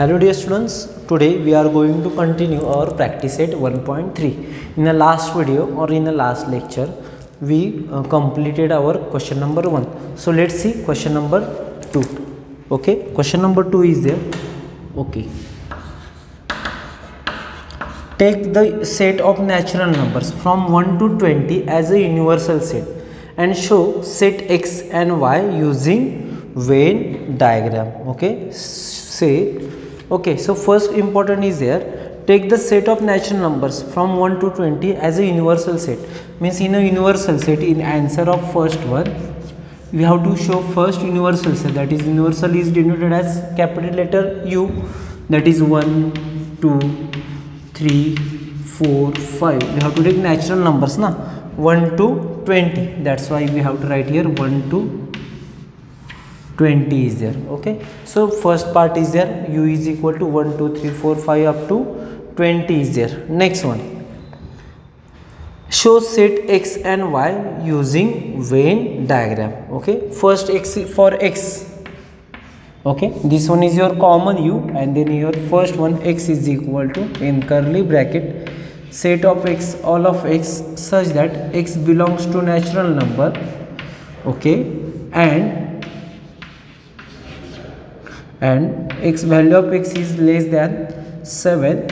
Hello dear students, today we are going to continue our practice set 1.3. In the last video or in the last lecture, we completed our question number 1. So let's see question number 2. Okay, question number 2 is there. Okay. Take the set of natural numbers from 1 to 20 as a universal set and show set x and y using Venn diagram. Okay, okay, so first important is there, take the set of natural numbers from 1 to 20 as a universal set. Means in a universal set, in answer of first one, we have to show first universal set, that is universal is denoted as capital letter U, that is 1, 2, 3, 4, 5. We have to take natural numbers, na 1 to 20. That's why we have to write here 1 to 20 is there. Okay, so first part is there, U is equal to 1, 2, 3, 4, 5 up to 20 is there. Next one, show set x and y using Venn diagram. Okay, first x for x. Okay, this one is your common U, and then your first one x is equal to, in curly bracket, set of x, all of x such that x belongs to natural number. Okay, and x value of x is less than 7,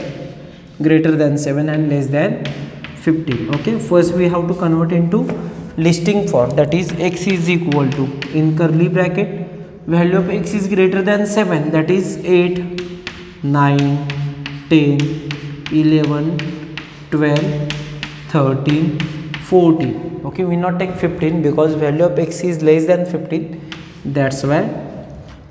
greater than 7 and less than 15. Okay, first we have to convert into listing form, that is x is equal to, in curly bracket, value of x is greater than 7, that is 8, 9, 10, 11, 12, 13, 14. Okay, we not take 15 because value of x is less than 15. That's why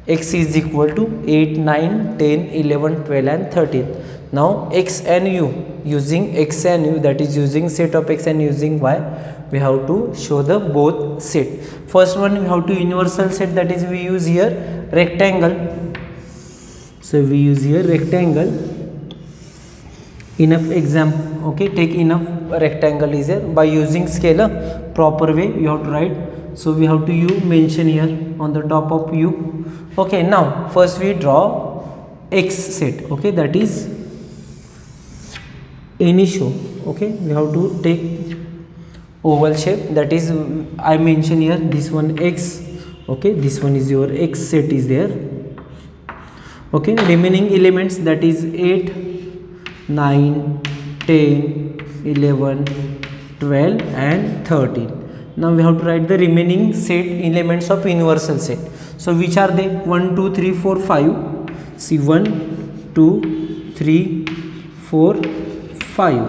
x is equal to 8, 9, 10, 11, 12 and 13. Now x and u, using x and u, that is using set of x and using y, we have to show the both set. First one we have to universal set, that is we use here rectangle. So we use here rectangle. Enough example. Okay, take enough rectangle is there. By using scalar proper way you have to write. So we have to u mention here on the top of u. Okay, now first we draw x set. Okay, that is any show. Okay, we have to take oval shape, that is I mention here this one x. Okay, this one is your x set is there. Okay, remaining elements, that is 8, 9, 10, 11, 12 and 13. Now we have to write the remaining set elements of universal set. So which are they? 1, 2, 3, 4, 5. See, 1, 2, 3, 4, 5.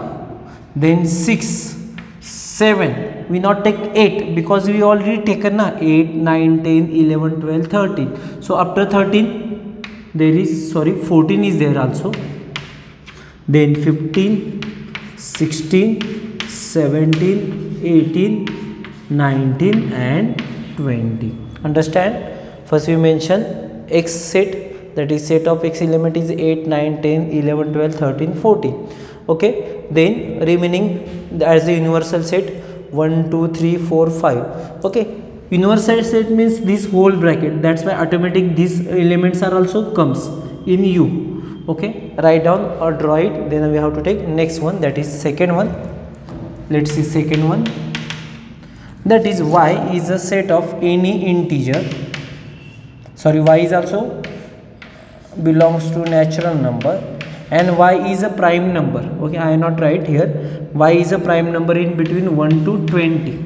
Then 6, 7. We not take 8 because we already taken na 8, 9, 10, 11, 12, 13. So after 13 there is 14 is there also. Then 15, 16, 17, 18, 19 and 20. Understand? First we mention x set, that is set of x element is 8, 9, 10, 11, 12, 13, 14. Okay, then remaining as the universal set 1, 2, 3, 4, 5. Okay, universal set means this whole bracket, that's why automatic these elements are also comes in U. Okay, write down or draw it. Then we have to take next one, that is second one. Let's see second one, that is y is a set of any integer. Sorry, y is also belongs to natural number and y is a prime number. Okay, I am not write here, y is a prime number in between 1 to 20.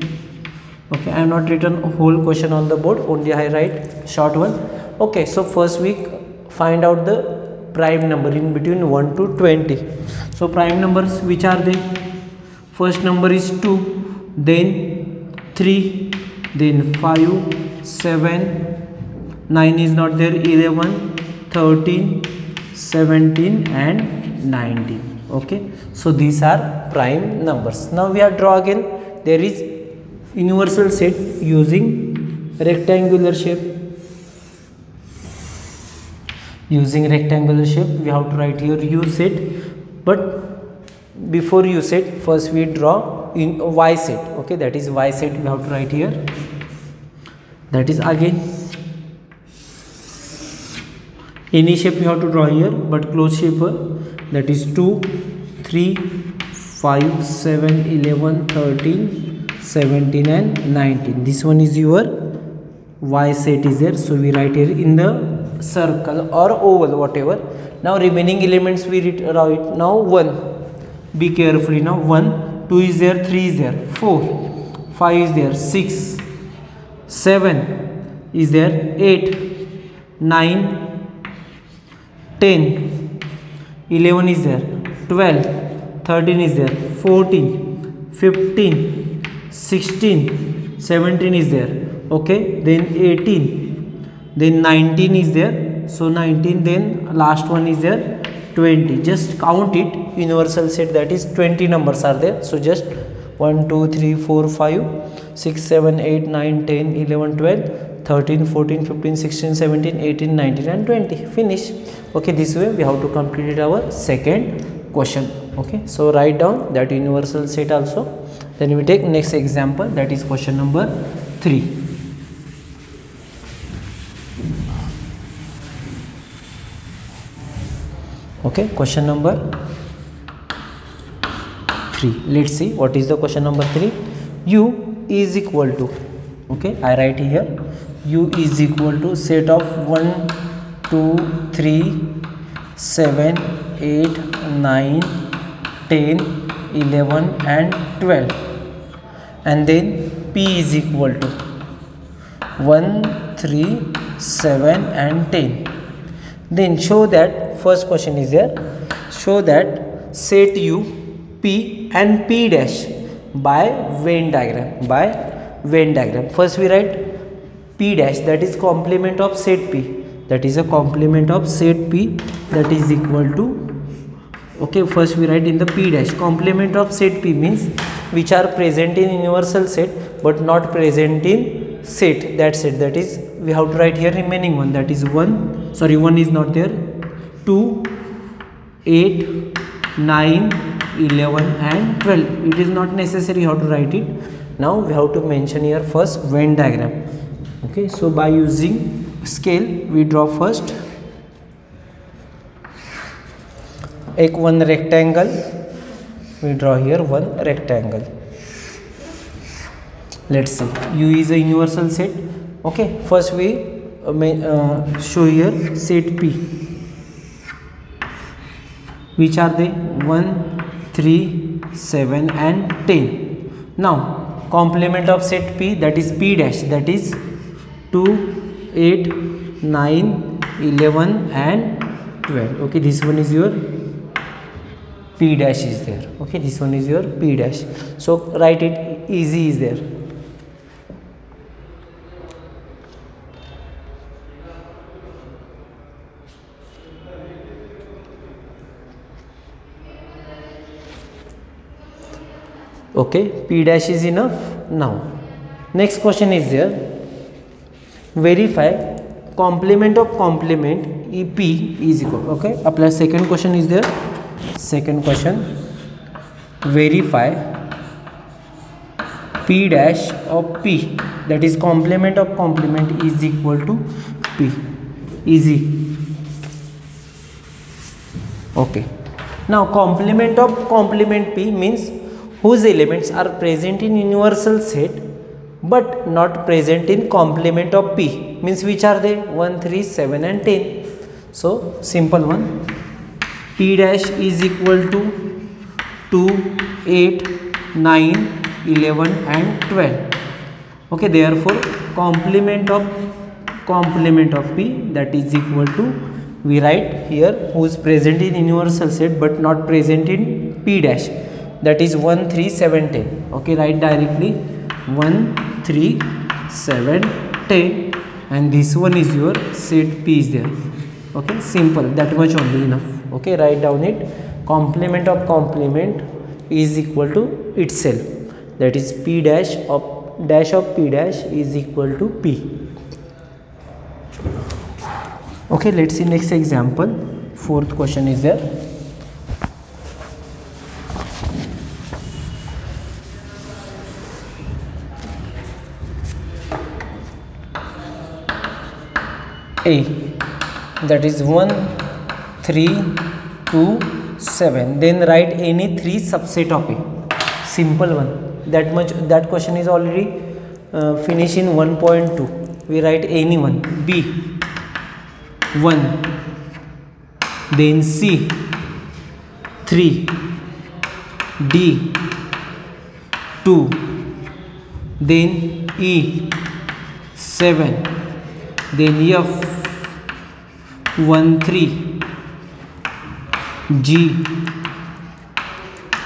Okay, I have not written a whole question on the board, only I write short one. Okay, so first we find out the prime number in between 1 to 20. So prime numbers, which are they? First number is 2, then 3, then 5, 7, 9 is not there, 11, 13, 17 and 19. Okay, so these are prime numbers. Now we have draw again, there is universal set using rectangular shape. Using rectangular shape we have to write here u set, but before u set first we draw in y set. Okay, that is y set we have to write here, that is again Any shape you have to draw here, but closed shape, that is 2 3 5 7 11 13 17 and 19. This one is your y set is there, so we write here in the circle or oval, whatever. Now remaining elements we write. Now 1, be carefully. Now 1, 2 is there, 3 is there, 4, 5 is there, 6, 7 is there, 8, 9, 10, 11 is there, 12, 13 is there, 14, 15, 16, 17 is there, okay, then 18, then 19 is there, so 19, then last one is there 20. Just count it, universal set, that is 20 numbers are there. So just 1 2 3 4 5 6 7 8 9 10 11 12 13 14 15 16 17 18 19 and 20. Finish. Okay, this way we have to complete our second question. Okay, so write down that universal set also. Then we take next example, that is question number 3. Okay, question number 3. Let's see what is the question number 3. U is equal to, okay, I write here, U is equal to set of 1 2 3 7 8 9 10 11 and 12, and then P is equal to 1 3 7 and 10. Then show that, first question is there, show that set U, P and P dash by Venn diagram, by Venn diagram. First we write P dash, that is complement of set P, that is a complement of set P, that is equal to, okay, first we write in the P dash, complement of set P means which are present in universal set but not present in set, that set, that is we have to write here remaining one, that is 1, sorry, 1 is not there, 2 8 9 11 and 12. It is not necessary you have to write it. Now we have to mention here first Venn diagram. Okay, so by using scale we draw first one rectangle, we draw here one rectangle. Let's see, U is a universal set. Okay, first we show here set P, which are they, 1 3 7 and 10. Now complement of set P, that is P dash, that is 2 8 9 11 and 12. Okay, this one is your P dash is there. Okay, this one is your P dash, so write it, easy is there. Okay, P dash is enough. Now next question is there, verify complement of complement P is equal. Okay, apply. Second question is there, second question, verify P dash of P, that is complement of complement is equal to P. Easy. Okay, now complement of complement P means whose elements are present in universal set but not present in complement of P, means which are they, 1 3 7 and 10. So simple one, P dash is equal to 2 8 9 11 and 12. Okay, therefore complement of P, that is equal to, we write here who is present in universal set but not present in P dash, that is 1 3 7 10. Okay, write directly 1 3 7 10, and this one is your set P is there. Okay, simple, that much only enough. Okay, write down it, complement of complement is equal to itself, that is P dash of P dash is equal to P. Okay, let's see next example. Fourth question is there, A, that is 1, 3, 2, 7. Then write any 3 subset of A. Simple one. That much. That question is already finished in 1.2. We write any one. B 1, then C 3, D 2, then E 7, then F 1, 3, G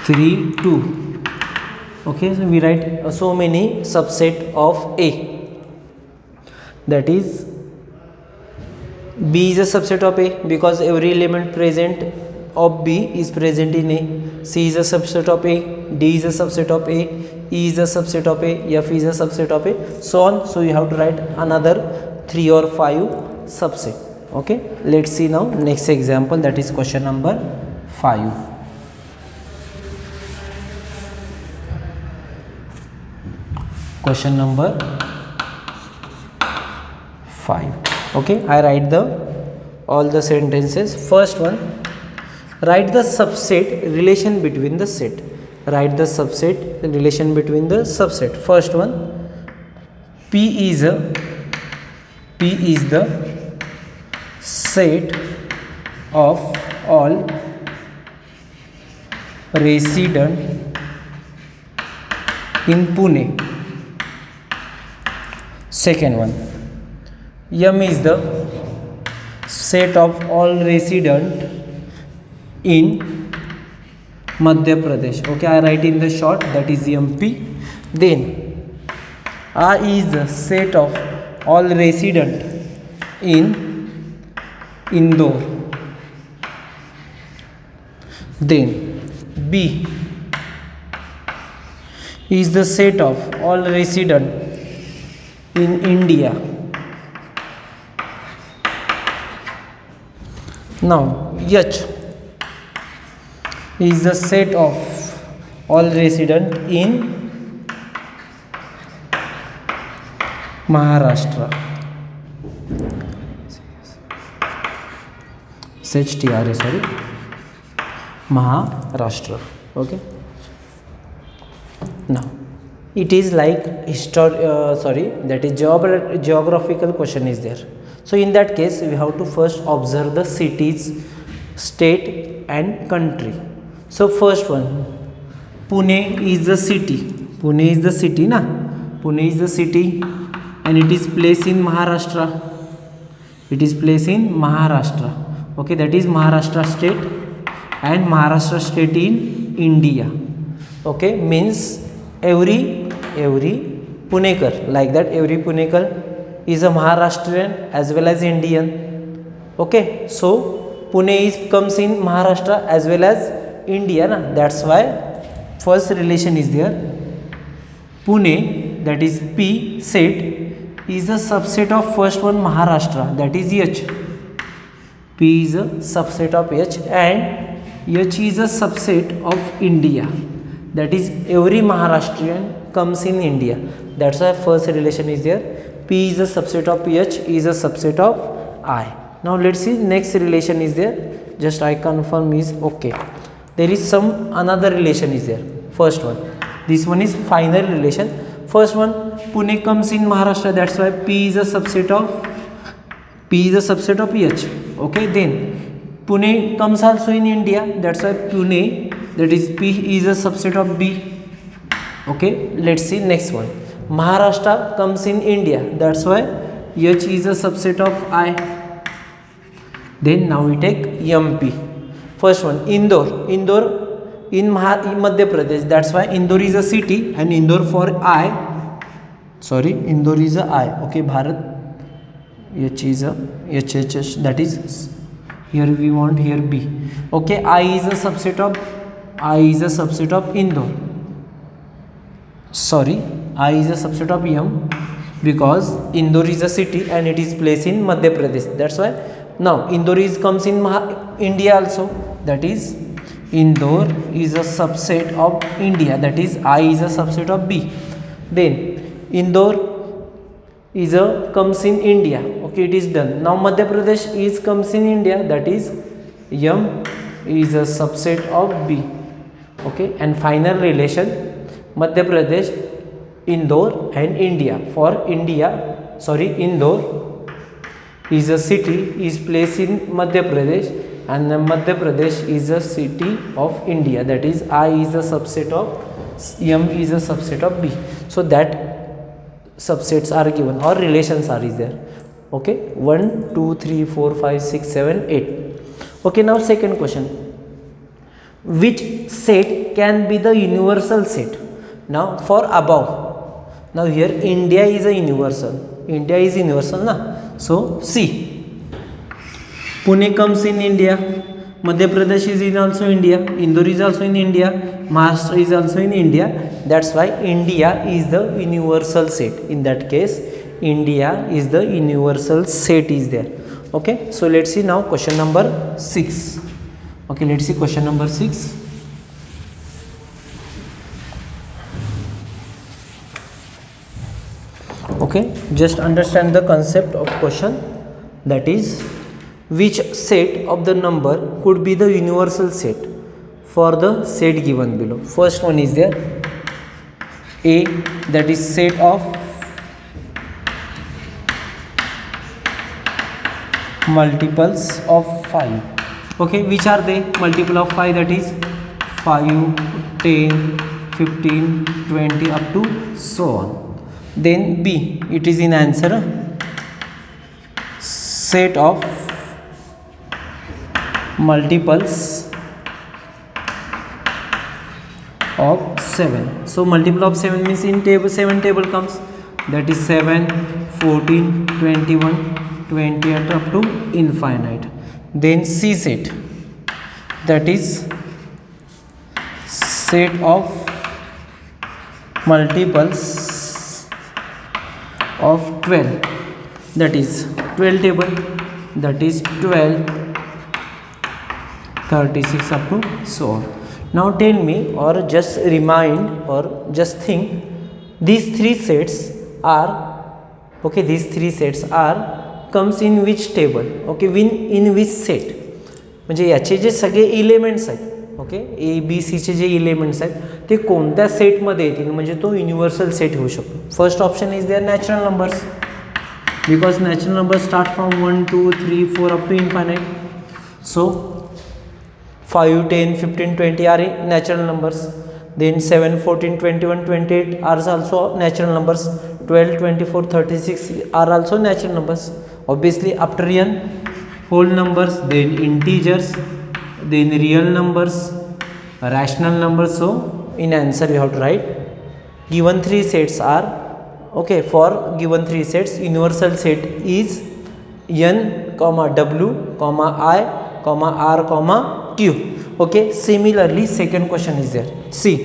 3, 2. Okay, so we write so many subset of A. That is, B is a subset of A because every element present of B is present in A. C is a subset of A. D is a subset of A. E is a subset of A. F is a subset of A. So on. So you have to write another 3 or 5 subset. Okay. Let's see now next example, that is question number 5. Question number 5. Okay, I write all the sentences. First one, write the subset relation between the set. Write the subset relation between the subset. First one, P is the set of all resident in Pune. Second one, M is the set of all resident in Madhya Pradesh. Okay, I write in the short, that is MP. Then I is the set of all resident in Indore. Then B is the set of all resident in India. Now H is the set of all resident in Maharashtra. SHTRA, sorry, Maharashtra. Okay. Now it is like that is geographical question is there. So in that case we have to first observe the cities, state and country. So first one, Pune is the city. Pune is the city, na? Pune is the city and it is placed in Maharashtra. It is placed in Maharashtra. Okay, that is Maharashtra state and Maharashtra state in India. Okay, means every Punekar, like that every Punekar is a Maharashtrian as well as Indian. Okay, so Pune comes in Maharashtra as well as India, na? That's why first relation is there. Pune, that is P set, is a subset of first one Maharashtra, that is H. P is a subset of H and H is a subset of India, that is every Maharashtrian comes in India. That's why first relation is there. P is a subset of H, is a subset of I. Now let's see next relation is there. Just I confirm is okay. There is some another relation is there. First one, this one is final relation. First one, Pune comes in Maharashtra, that's why P is a subset of H. Okay, then Pune comes also in India, that's why Pune, that is P is a subset of B. Okay, let's see next one. Maharashtra comes in India, that's why H is a subset of I. Then now we take MP. First one, Indore in Madhya Pradesh, that's why Indore is a city and Indore for I. Sorry, Indore is a I. Okay, Bharat. H is a HHH, that is here we want here B. Okay, I is a subset of Indore. Sorry, I is a subset of M because Indore is a city and it is placed in Madhya Pradesh. That's why now Indore comes in India also. That is Indore is a subset of India. That is I is a subset of B. Then Indore comes in India. Okay, it is done. Now Madhya Pradesh is comes in India, that is M is a subset of B. Okay, and final relation Madhya Pradesh, Indore and India. For India, sorry, Indore is a city is placed in Madhya Pradesh, and Madhya Pradesh is a city of India, that is I is a subset of M is a subset of B. So that subsets are given or relations are is there. Okay, 1 2 3 4 5 6 7 8. Okay, now second question, which set can be the universal set? Now for above, now here India is a universal, India is universal na. So see, Pune comes in India, Madhya Pradesh is in also India, Indore is also in India, Maharashtra is also in India. That's why India is the universal set. In that case, India is the universal set is there. Okay, so let's see now question number 6. Okay, let's see question number 6. Okay, just understand the concept of question, that is which set of the number could be the universal set for the set given below. First one is there A, that is set of multiples of 5. Okay, which are they? Multiple of 5, that is 5, 10, 15, 20 up to so on. Then B, it is in answer set of multiples of 7. So multiple of 7 means in table 7 table comes, that is 7, 14, 21, 28 up to infinite. Then C set, that is set of multiples of 12, that is 12 table, that is 12, 36 up to so on. Now tell me, or just remind, or just think, these three sets are, okay, these three sets are comes in which table? Okay, in which set? म्हणजे याचे जे सगळे elements आहेत, okay, A B सीचे जे elements आहेत ते कोणत्या सेटमध्ये येतील, म्हणजे तो युनिव्हर्सल सेट होऊ शकतो. First option is there natural numbers, because natural numbers start from 1 2 3 4 up to infinite. So 5, 10, 15, 20 are natural numbers. Then 7, 14, 21, 28 are also natural numbers. 12, 24, 36 are also natural numbers. Obviously after n, whole numbers, then integers, then real numbers, rational numbers. So in answer we have to write given three sets are, okay, for given three sets universal set is n, w, I, r, Q. Okay, similarly second question is there. See,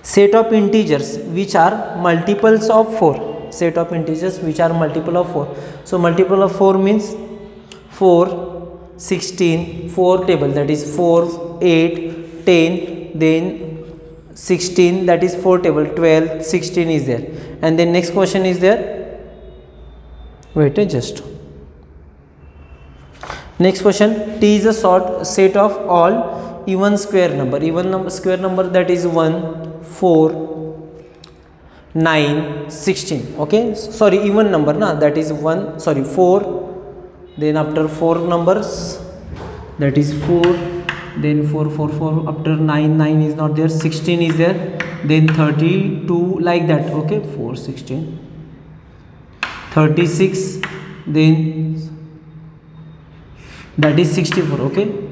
set of integers which are multiples of 4, set of integers which are multiple of 4. So multiple of 4 means 4, 16, 4 table, that is 4, 8, 10, then 16, that is 4 table, 12, 16 is there. And then next question is there, wait just next question, T is a short set of all even square number, square number, that is 1, 4, 9, 16. Okay, sorry, even number na, that is 1, sorry, 4, then after 4 numbers, that is 4, then 4 4 4 after 9 9 is not there, 16 is there, then 32 like that. Okay, 4 16 36, then that is 64. Okay,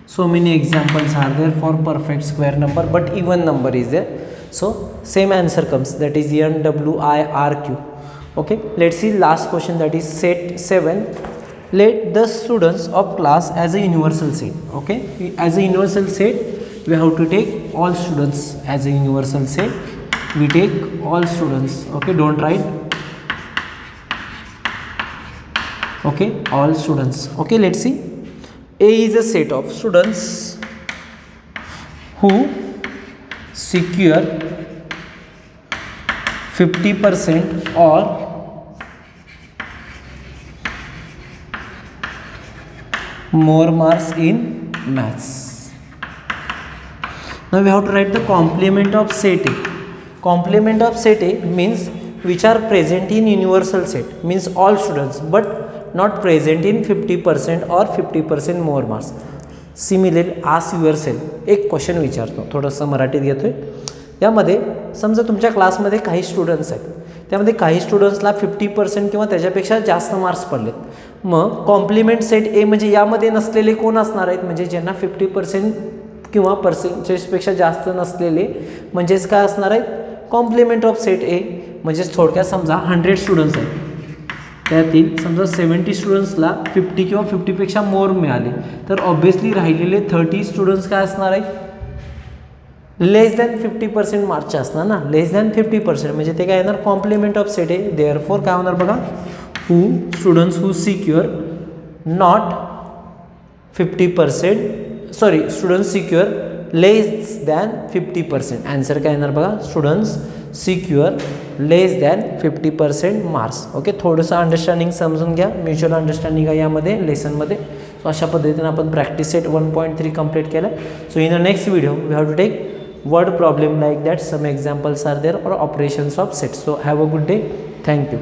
so many examples are there for perfect square number, but even number is there. So same answer comes, that is n, w, I, r, q. Okay, let's see last question, that is set 7. Let the students of class as a universal set. Okay, as a universal set we have to take all students as a universal set. We take all students. Okay, don't write. Okay, all students. Okay, let's see. A is a set of students who secure 50% or more marks in maths. Now we have to write the complement of set A. Complement of set A means which are present in universal set, means all students, but not present in 50% or 50% more marks. Similarly, ask yourself, एक question विचारतो, थोडंसं मराठीत घेतोय. यामध्ये समजा तुमच्या क्लासमध्ये काही स्टुडंट्स आहेत, त्यामध्ये काही स्टुडंट्सला 50% किंवा त्याच्यापेक्षा जास्त मार्क्स पडलेत. मग कॉम्प्लिमेंट सेट ए म्हणजे यामध्ये नसलेले कोण असणार आहेत, म्हणजे ज्यांना 50% किंवा पर्सेंटेजपेक्षा जास्त नसलेले, म्हणजेच काय असणार आहेत, कॉम्प्लिमेंट ऑफ सेट ए. म्हणजेच थोडक्यात समजा 100 स्टुडंट्स आहेत, त्यातील समजा 70 स्टुडंट्सला 50 किंवा 50पेक्षा मोर मिळाले, तर ऑब्व्हियसली राहिलेले 30 स्टुडंट्स काय असणार आहेत, लेस दॅन 50% मार्क्सचे असणार ना. लेस दॅन 50% म्हणजे ते काय येणार, complement of set A. Therefore काय होणार बघा, who students who secure not 50%, sorry students secure less than 50%. Answer काय येणार बघा, students secure less than 50% marks. Okay, थोडंसं अंडरस्टँडिंग समजून घ्या, म्युच्युअल अंडरस्टँडिंग आहे यामध्ये लेसनमध्ये. सो अशा पद्धतीने आपण प्रॅक्टिस सेट 1.3 कंप्लीट केलं. So in the next video we have to take word problem like that, some examples are there or operations of sets. So have a good day, thank you.